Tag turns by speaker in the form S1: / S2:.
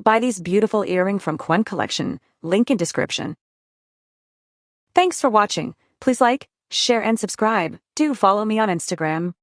S1: Buy these beautiful earring from Quen collection, link in description. Thanks for watching. Please like, share and subscribe. Do follow me on Instagram.